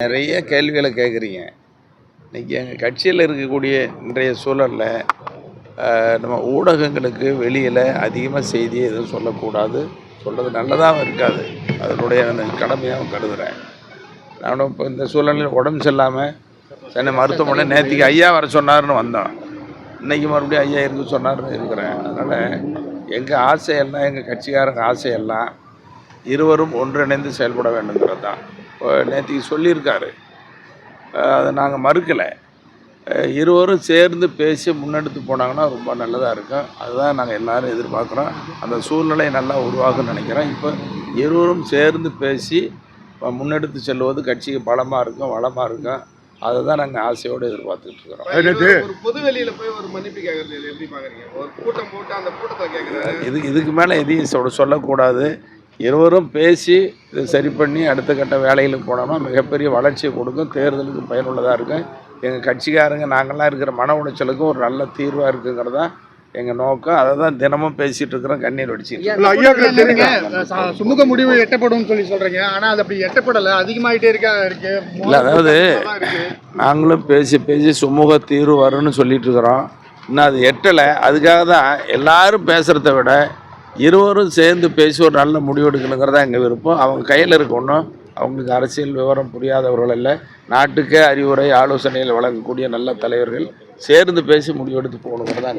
நிறைய கேள்விகளை கேட்குறீங்க. இன்றைக்கி எங்கள் கட்சியில் இருக்கக்கூடிய இன்றைய சூழலில் நம்ம ஊடகங்களுக்கு வெளியில் அதிகமாக செய்தியை எதுவும் சொல்லக்கூடாது, சொல்கிறது நல்லதாகவும் இருக்காது. அதனுடைய கடமையாகவும் கருதுகிறேன். நானும் இப்போ இந்த சூழலில் உடம்பு சரியில்லாமல் சென்னை மருத்துவமனை நேற்றுக்கு ஐயா வர சொன்னார்னு வந்தோம். இன்றைக்கி மறுபடியும் ஐயா இருக்க சொன்னார்னு இருக்கிறேன். அதனால் எங்கள் ஆசையெல்லாம், எங்கள் கட்சிக்காரங்க ஆசையெல்லாம் இருவரும் ஒன்றிணைந்து செயல்பட வேண்டுங்கிறது தான். இப்போ நேற்றுக்கு சொல்லியிருக்காரு, அதை நாங்கள் மறுக்கலை. இருவரும் சேர்ந்து பேசி முன்னெடுத்து போனாங்கன்னா ரொம்ப நல்லதாக இருக்கும். அதுதான் நாங்கள் எல்லோரும் எதிர்பார்க்குறோம். அந்த சூழ்நிலை நல்லா உருவாகும்னு நினைக்கிறோம். இப்போ இருவரும் சேர்ந்து பேசி முன்னெடுத்து செல்வது கட்சிக்கு பலமாக இருக்கும், வளமாக இருக்கும். அதை தான் நாங்கள் ஆசையோடு எதிர்பார்த்துட்டு இருக்கிறோம். ஒரு பொது வெளியில் போய் ஒரு மன்னிப்பு கேட்குறது எப்படி பார்க்குறீங்க? ஒரு கூட்டம் போட்டு அந்த கூட்டத்தை கேட்குறது இதுக்கு மேலே எதையும் சொல்லக்கூடாது. இருவரும் பேசி இதை சரி பண்ணி அடுத்த கட்ட வேலைகளுக்கு போனோம்னா மிகப்பெரிய வளர்ச்சியை கொடுக்கும், தேர்தலுக்கு பயனுள்ளதாக இருக்கும். எங்கள் கட்சிக்காரங்க நாங்கள்லாம் இருக்கிற மன உளைச்சலுக்கும் ஒரு நல்ல தீர்வாக இருக்குங்கிறதா எங்கள் நோக்கம். அதை தான் தினமும் பேசிகிட்டு இருக்கிறோம். கண்ணீர் வடிச்சு சுமூக முடிவு எட்டப்படும் சொல்லி சொல்கிறீங்க, ஆனால் அது அப்படி எட்டப்படலை, அதிகமாகிட்டே இருக்கு. இல்லை, அதாவது நாங்களும் பேசி பேசி சுமூக தீர்வு வரும்னு சொல்லிட்டு இருக்கிறோம். இன்னும் அது எட்டலை. அதுக்காக தான் எல்லாரும் பேசுகிறத விட இருவரும் சேர்ந்து பேசி ஒரு நல்ல முடிவெடுக்கணுங்கிறதா எங்கள் விருப்பம். அவங்க கையில் இருக்க ஒன்றும் அவங்களுக்கு அரசியல் விவரம் புரியாதவர்கள் இல்லை, நாட்டுக்கே அறிவுரை ஆலோசனைகள் வழங்கக்கூடிய நல்ல தலைவர்கள். சேர்ந்து பேசி முடிவெடுத்து போகணுங்கிறதா.